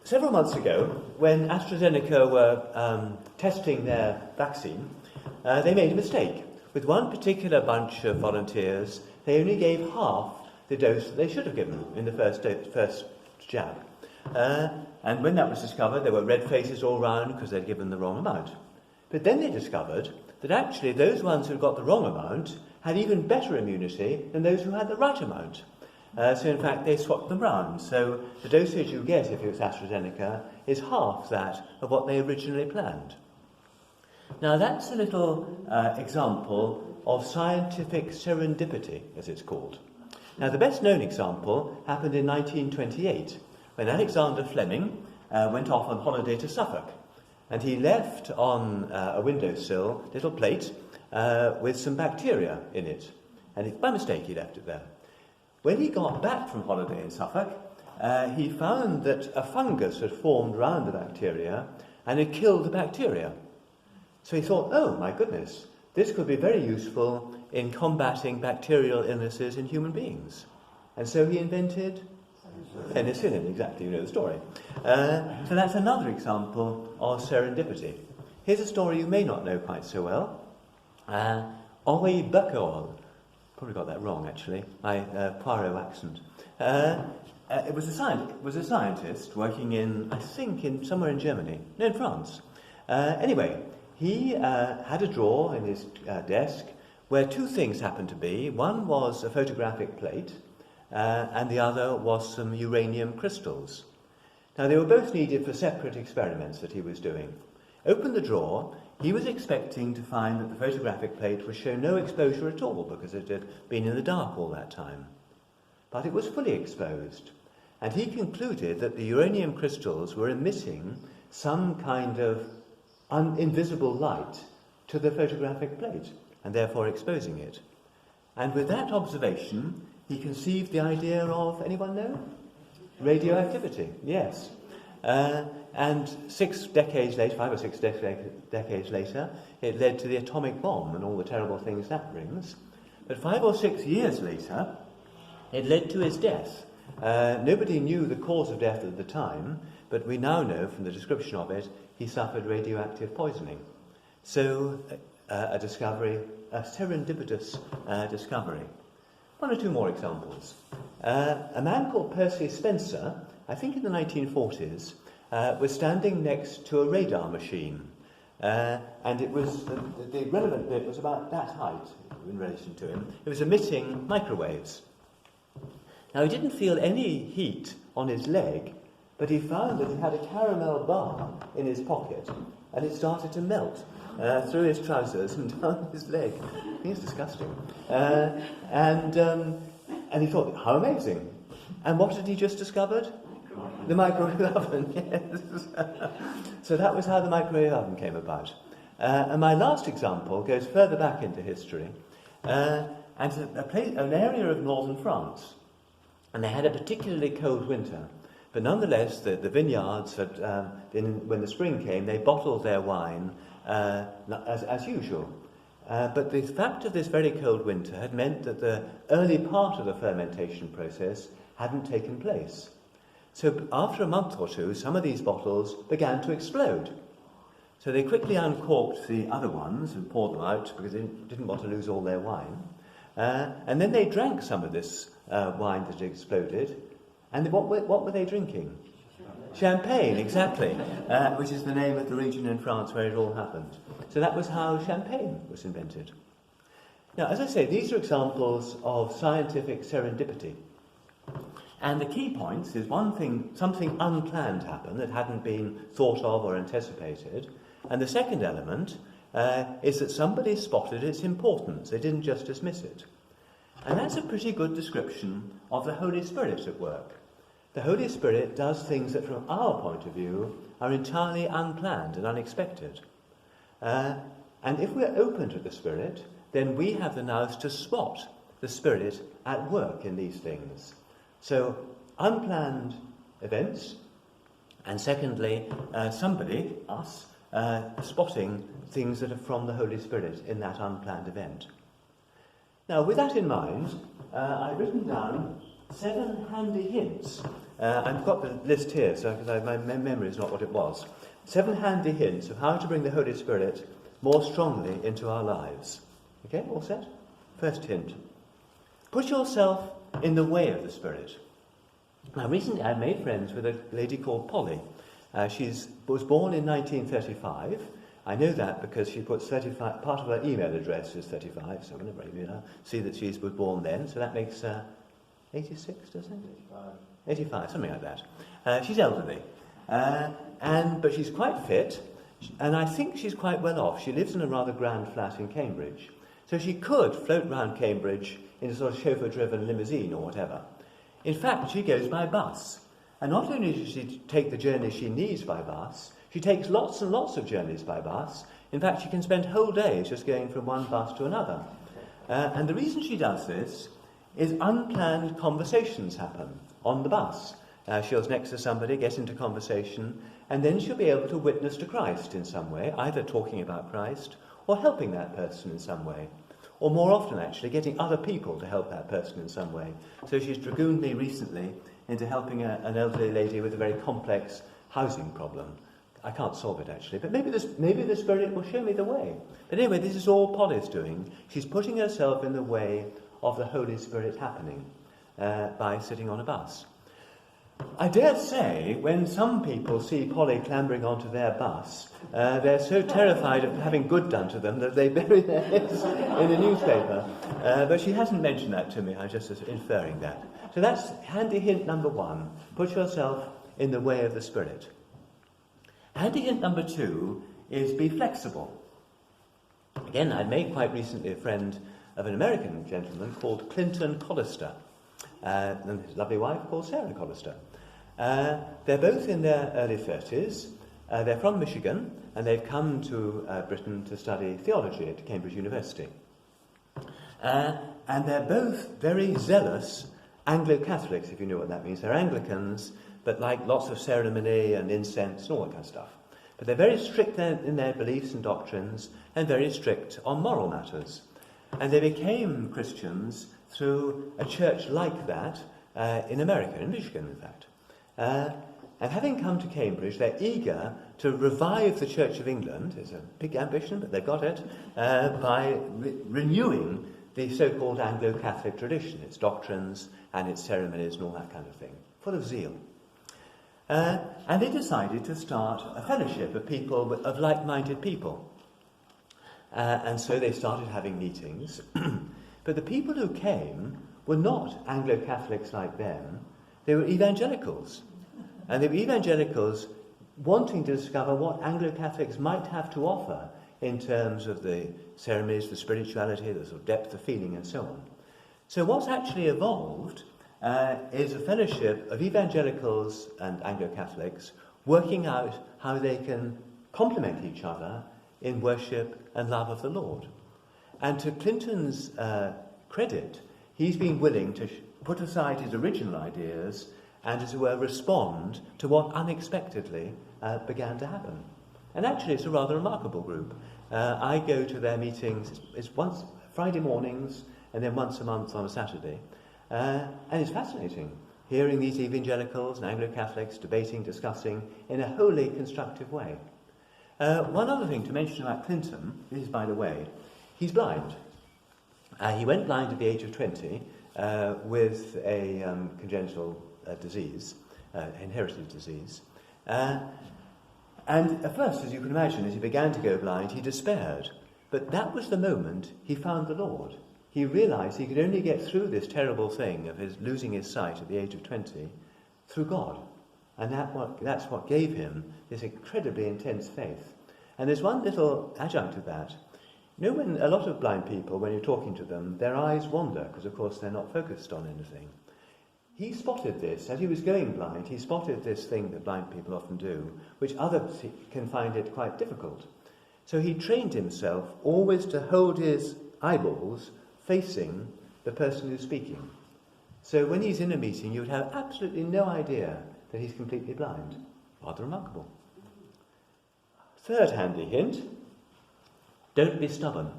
several months ago, when AstraZeneca were testing their vaccine, they made a mistake. With one particular bunch of volunteers, they only gave half the dose that they should have given in the first jab. And when that was discovered, there were red faces all round because they'd given the wrong amount. But then they discovered that actually those ones who got the wrong amount had even better immunity than those who had the right amount. So in fact, they swapped them round. So the dosage you get if it's AstraZeneca is half that of what they originally planned. Now that's a little example of scientific serendipity, as it's called. Now the best known example happened in 1928, when Alexander Fleming went off on holiday to Suffolk. And he left on a windowsill a little plate with some bacteria in it. And by mistake he left it there. When he got back from holiday in Suffolk, he found that a fungus had formed around the bacteria and had killed the bacteria. So he thought, oh my goodness, this could be very useful in combating bacterial illnesses in human beings. And so he invented penicillin, exactly, you know the story. So that's another example of serendipity. Here's a story you may not know quite so well. Henri Becquerel. Probably got that wrong, actually. My Poirot accent. It was a scientist working in somewhere in Germany, no, in France. Anyway, he had a drawer in his desk where two things happened to be. One was a photographic plate, and the other was some uranium crystals. Now, they were both needed for separate experiments that he was doing. Opened the drawer. He was expecting to find that the photographic plate would show no exposure at all because it had been in the dark all that time. But it was fully exposed, and he concluded that the uranium crystals were emitting some kind of invisible light to the photographic plate, and therefore exposing it. And with that observation, he conceived the idea of, anyone know? Radioactivity, yes. And 6 decades later, 5 or 6 decades later, it led to the atomic bomb and all the terrible things that brings. But 5 or 6 years later, it led to his death. Nobody knew the cause of death at the time, but we now know from the description of it, he suffered radioactive poisoning. So, a serendipitous discovery. One or two more examples. A man called Percy Spencer, I think in the 1940s, was standing next to a radar machine. And it was, the relevant bit was about that height in relation to him. It was emitting microwaves. Now, he didn't feel any heat on his leg, but he found that he had a caramel bar in his pocket, and it started to melt through his trousers and down his leg. It's disgusting. And he thought, how amazing. And what had he just discovered? The microwave oven, yes. So that was how the microwave oven came about. And my last example goes further back into history, and an area of northern France. And they had a particularly cold winter. But nonetheless, the vineyards, when the spring came, they bottled their wine as usual. But the fact of this very cold winter had meant that the early part of the fermentation process hadn't taken place. So after a month or two, some of these bottles began to explode. So they quickly uncorked the other ones and poured them out because they didn't want to lose all their wine. And then they drank some of this wine that had exploded. And what were they drinking? Champagne, exactly, which is the name of the region in France where it all happened. So that was how champagne was invented. Now, as I say, these are examples of scientific serendipity. And the key points is something unplanned happened that hadn't been thought of or anticipated. And the second element is that somebody spotted its importance. They didn't just dismiss it. And that's a pretty good description of the Holy Spirit at work. The Holy Spirit does things that from our point of view are entirely unplanned and unexpected. And if we're open to the Spirit, then we have the nous to spot the Spirit at work in these things. So, unplanned events, and secondly, somebody, us, spotting things that are from the Holy Spirit in that unplanned event. Now, with that in mind, I've written down 7 handy hints I've got the list here, so my memory is not what it was. 7 handy hints of how to bring the Holy Spirit more strongly into our lives. Okay, all set? First hint. Put yourself in the way of the Spirit. Now, recently I made friends with a lady called Polly. She was born in 1935. I know that because she puts 35, part of her email address is 35, so whenever I see that she was born then, so that makes 86, does it? 85, something like that. She's elderly, but she's quite fit, and I think she's quite well off. She lives in a rather grand flat in Cambridge, so she could float round Cambridge in a sort of chauffeur-driven limousine or whatever. In fact, she goes by bus, and not only does she take the journey she needs by bus, she takes lots and lots of journeys by bus. In fact, she can spend whole days just going from one bus to another. And the reason she does this is unplanned conversations happen on the bus. She'll next to somebody, get into conversation, and then she'll be able to witness to Christ in some way, either talking about Christ or helping that person in some way. Or more often, actually, getting other people to help that person in some way. So she's dragooned me recently into helping an elderly lady with a very complex housing problem. I can't solve it, actually, but maybe the Spirit will show me the way. But anyway, this is all Polly's doing. She's putting herself in the way of the Holy Spirit happening by sitting on a bus. I dare say, when some people see Polly clambering onto their bus, they're so terrified of having good done to them that they bury their heads in the newspaper. But she hasn't mentioned that to me, I'm just inferring that. So that's handy hint number 1. Put yourself in the way of the Spirit. Handy hint number 2 is be flexible. Again, I made quite recently a friend of an American gentleman called Clinton Collister, and his lovely wife called Sarah Collister. They're both in their early 30s. They're from Michigan, and they've come to Britain to study theology at Cambridge University. And they're both very zealous Anglo-Catholics, if you know what that means. They're Anglicans, but like lots of ceremony and incense and all that kind of stuff. But they're very strict in their beliefs and doctrines, and very strict on moral matters. And they became Christians through a church like that in America, in Michigan, in fact. And having come to Cambridge, they're eager to revive the Church of England. It's a big ambition, but they've got it, by renewing the so-called Anglo-Catholic tradition, its doctrines and its ceremonies and all that kind of thing, full of zeal. And they decided to start a fellowship of people, of like-minded people. And so they started having meetings. But the people who came were not Anglo-Catholics like them. They were evangelicals. And they were evangelicals wanting to discover what Anglo-Catholics might have to offer in terms of the ceremonies, the spirituality, the sort of depth of feeling and so on. So what's actually evolved is a fellowship of evangelicals and Anglo-Catholics working out how they can complement each other in worship and love of the Lord. And to Clinton's credit, he's been willing to put aside his original ideas and, as it were, respond to what unexpectedly began to happen. And actually, it's a rather remarkable group. I go to their meetings, it's once Friday mornings and then once a month on a Saturday. And it's fascinating, hearing these evangelicals and Anglo-Catholics debating, discussing in a wholly constructive way. One other thing to mention about Clinton is, by the way, he's blind. He went blind at the age of 20 with a congenital disease, inherited disease. And at first, as you can imagine, as he began to go blind, he despaired. But that was the moment he found the Lord. He realised he could only get through this terrible thing of his losing his sight at the age of 20 through God. And that's what gave him this incredibly intense faith. And there's one little adjunct to that. You know, when a lot of blind people, when you're talking to them, their eyes wander, because of course they're not focused on anything. He spotted this. As he was going blind, he spotted this thing that blind people often do, which others can find it quite difficult. So he trained himself always to hold his eyeballs facing the person who's speaking. So when he's in a meeting, you would have absolutely no idea that he's completely blind. Rather remarkable. Third handy hint, don't be stubborn.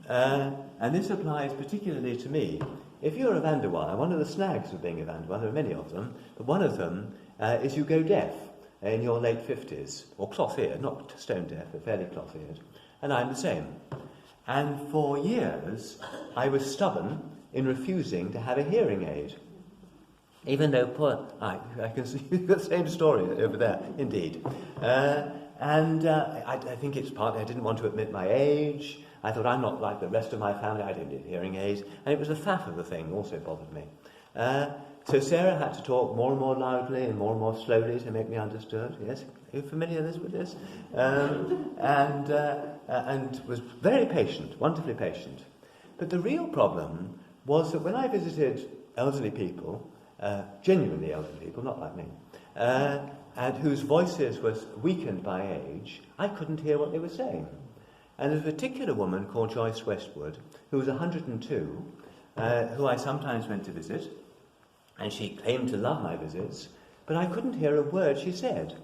And this applies particularly to me. if you're a Vanderwire, one of the snags of being a Vanderwire, there are many of them, but one of them is you go deaf in your late 50s, or cloth-eared, not stone deaf, but fairly cloth-eared. And I'm the same. And for years, I was stubborn in refusing to have a hearing aid. Even though I can see the same story over there, indeed. I think it's partly I didn't want to admit my age. I thought I'm not like the rest of my family, I don't need hearing aids. And it was the faff of the thing also bothered me. So Sarah had to talk more and more loudly and more slowly to make me understood. Yes, are you familiar with this? And was very patient, wonderfully patient. But the real problem was that when I visited elderly people, genuinely elderly people, not like me, and whose voices was weakened by age, I couldn't hear what they were saying. And there's a particular woman called Joyce Westwood, who was 102, who I sometimes went to visit, and she claimed to love my visits, but I couldn't hear a word she said.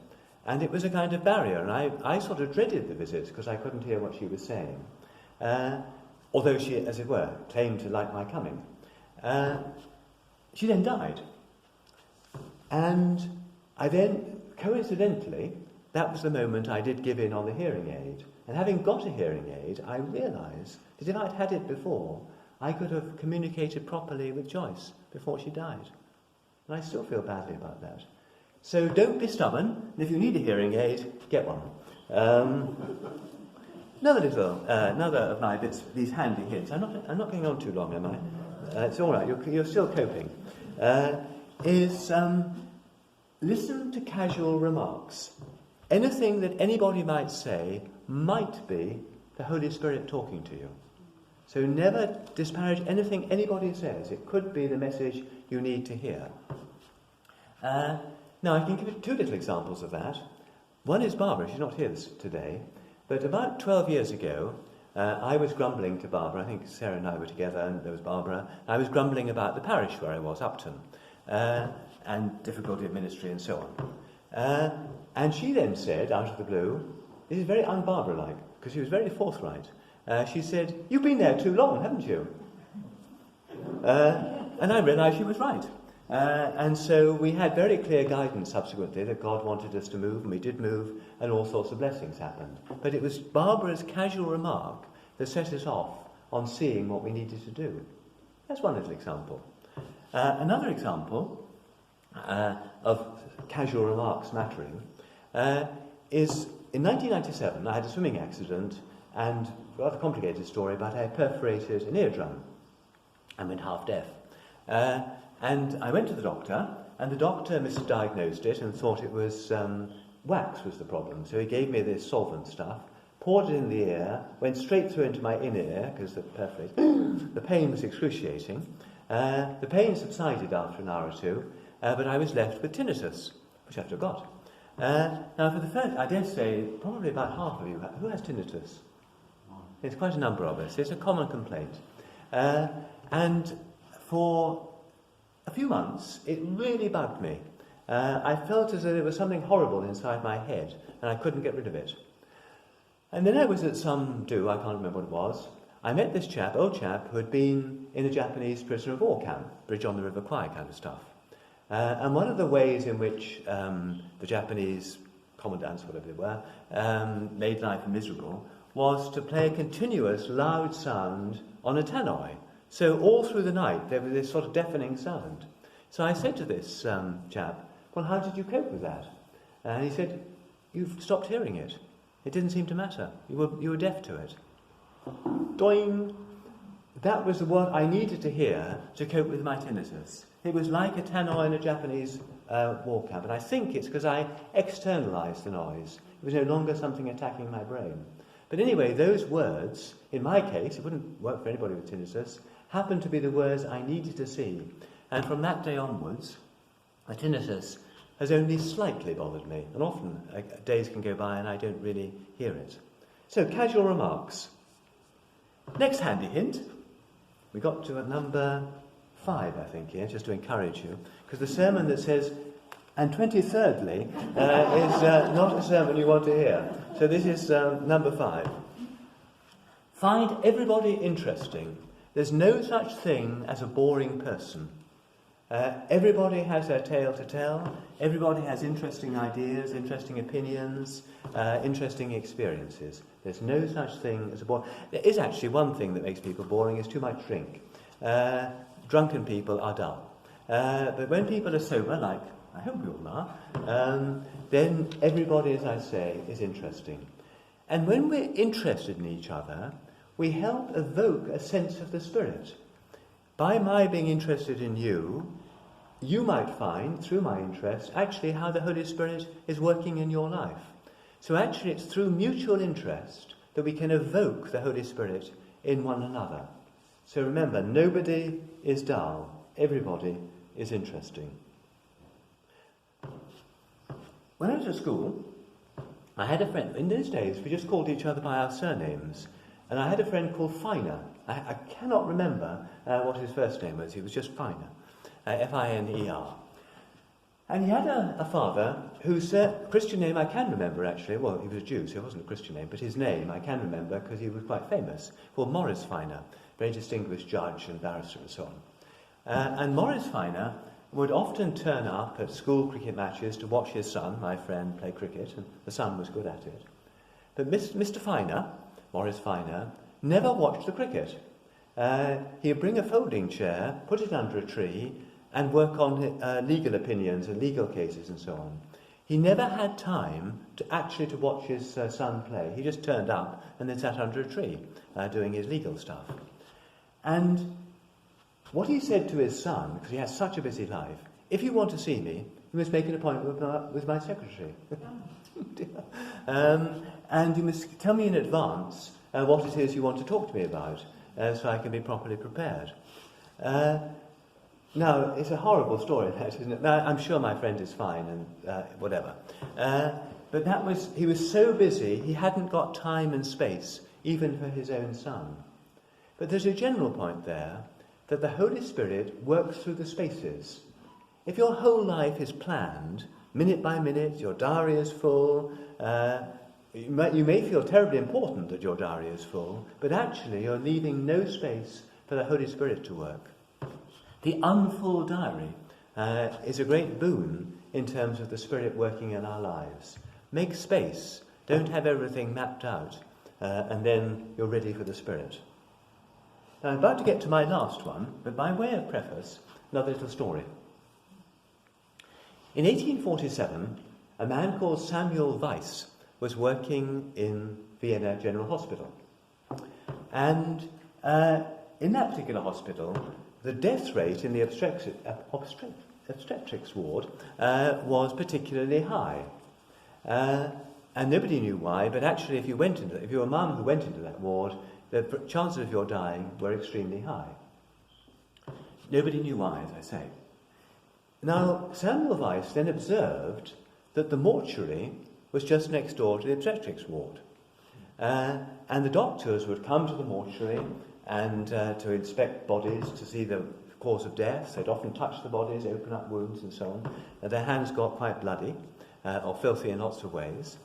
And it was a kind of barrier, and I sort of dreaded the visits because I couldn't hear what she was saying. Although she, as it were, claimed to like my coming. She then died. And I then, coincidentally, that was the moment I did give in on the hearing aid. And having got a hearing aid, I realised that if I'd had it before, I could have communicated properly with Joyce before she died. And I still feel badly about that. So don't be stubborn, and if you need a hearing aid, get one. Another of my bits, these handy hints. I'm not going on too long, am I? It's all right. You're still coping. Is listen to casual remarks. Anything that anybody might say might be the Holy Spirit talking to you. So never disparage anything anybody says. It could be the message you need to hear. Now, I can give you two little examples of that. One is Barbara. She's not here today. But about 12 years ago, I was grumbling to Barbara. I think Sarah and I were together, and there was Barbara. I was grumbling about the parish where I was, Upton, and difficulty of ministry and so on. And she then said, out of the blue, this is very un-Barbara-like, because she was very forthright. She said, "You've been there too long, haven't you?" And I realised she was right. And so we had very clear guidance subsequently that God wanted us to move, and we did move, and all sorts of blessings happened. But it was Barbara's casual remark that set us off on seeing what we needed to do. That's one little example. Another example of casual remarks mattering is in 1997 I had a swimming accident, and a rather complicated story, but I perforated an eardrum and went half deaf. And I went to the doctor, and the doctor misdiagnosed it and thought it was wax was the problem. So he gave me this solvent stuff, poured it in the ear, went straight through into my inner ear, because the pain was excruciating. The pain subsided after an hour or two, but I was left with tinnitus, which I forgot. Now, for the first, I dare say, probably about half of you, who has tinnitus? There's quite a number of us. It's a common complaint. And for a few months, it really bugged me. I felt as though there was something horrible inside my head, and I couldn't get rid of it. And then I was at some do, I can't remember what it was. I met this old chap, who had been in a Japanese prisoner of war camp, Bridge on the River Kwai kind of stuff. And one of the ways in which the Japanese commandants, whatever they were, made life miserable was to play a continuous loud sound on a tannoy. So all through the night there was this sort of deafening sound. So I said to this chap, "Well, how did you cope with that?" And he said, "You've stopped hearing it. It didn't seem to matter. You were deaf to it." Doing. That was the word I needed to hear to cope with my tinnitus. It was like a tannoy in a Japanese war camp, and I think it's because I externalised the noise. It was no longer something attacking my brain. But anyway, those words, in my case, it wouldn't work for anybody with tinnitus, happened to be the words I needed to see. And from that day onwards, the tinnitus has only slightly bothered me. And often days can go by and I don't really hear it. So, casual remarks. Next handy hint. We got to number 5, I think, here, just to encourage you. Because the sermon that says, "And 23rdly," is not a sermon you want to hear. So this is number 5. Find everybody interesting There's no such thing as a boring person. Everybody has their tale to tell. Everybody has interesting ideas, interesting opinions, interesting experiences. There's no such thing as a boring... There is actually one thing that makes people boring, is too much drink. Drunken people are dull. But when people are sober, like I hope we all are, then everybody, as I say, is interesting. And when we're interested in each other, we help evoke a sense of the Spirit. By my being interested in you, you might find, through my interest, actually how the Holy Spirit is working in your life. So actually it's through mutual interest that we can evoke the Holy Spirit in one another. So remember, nobody is dull. Everybody is interesting. When I was at school, I had a friend. In those days, we just called each other by our surnames. And I had a friend called Finer. I cannot remember what his first name was. He was just Finer. F-I-N-E-R. And he had a father whose Christian name I can remember, actually. Well, he was a Jew, so it wasn't a Christian name, but his name I can remember because he was quite famous, called Morris Finer, very distinguished judge and barrister and so on. And Morris Finer would often turn up at school cricket matches to watch his son, my friend, play cricket, and the son was good at it. But Mr. Finer, Morris Finer, never watched the cricket. He'd bring a folding chair, put it under a tree, and work on legal opinions and legal cases and so on. He never had time to watch his son play. He just turned up and then sat under a tree doing his legal stuff. And what he said to his son, because he has such a busy life, if you want to see me, you must make an appointment with my secretary. And you must tell me in advance what it is you want to talk to me about, so I can be properly prepared. Now, it's a horrible story, that, isn't it? Now, I'm sure my friend is fine and whatever. But he was so busy, he hadn't got time and space, even for his own son. But there's a general point there, that the Holy Spirit works through the spaces. If your whole life is planned, minute by minute, your diary is full, you may feel terribly important that your diary is full, but actually you're leaving no space for the Holy Spirit to work. The unfull diary is a great boon in terms of the Spirit working in our lives. Make space. Don't have everything mapped out, and then you're ready for the Spirit. Now, I'm about to get to my last one, but by way of preface, another little story. In 1847, a man called Samuel Weiss was working in Vienna General Hospital. And in that particular hospital, the death rate in the obstetrics ward was particularly high. And nobody knew why, but actually if you were a mum who went into that ward, the chances of your dying were extremely high. Nobody knew why, as I say. Now, Samuel Weiss then observed that the mortuary was just next door to the obstetrics ward. And the doctors would come to the mortuary and to inspect bodies, to see the cause of death. They'd often touch the bodies, open up wounds and so on. And their hands got quite bloody, or filthy in lots of ways.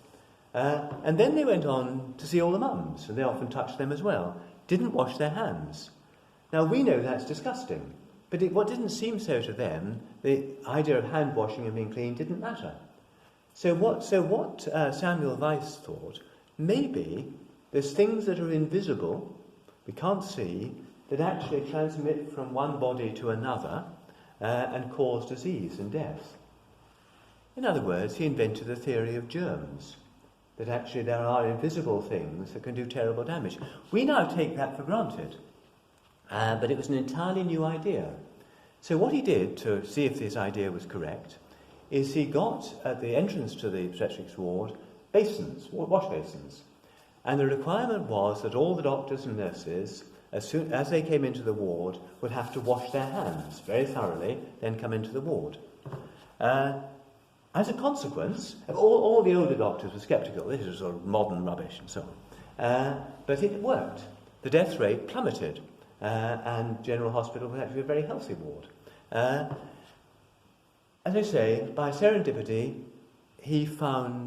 And then they went on to see all the mums, and they often touched them as well. Didn't wash their hands. Now, we know that's disgusting, but what didn't seem so to them, the idea of hand washing and being clean didn't matter. So what Samuel Weiss thought, maybe there's things that are invisible, we can't see, that actually transmit from one body to another and cause disease and death. In other words, he invented the theory of germs, that actually there are invisible things that can do terrible damage. We now take that for granted, but it was an entirely new idea. So what he did to see if this idea was correct is he got at the entrance to the obstetrics ward basins, wash basins. And the requirement was that all the doctors and nurses, as soon as they came into the ward, would have to wash their hands very thoroughly, then come into the ward. As a consequence, all the older doctors were sceptical. This is sort of modern rubbish and so on. But it worked. The death rate plummeted, and General Hospital was actually a very healthy ward. As I say, by serendipity, he found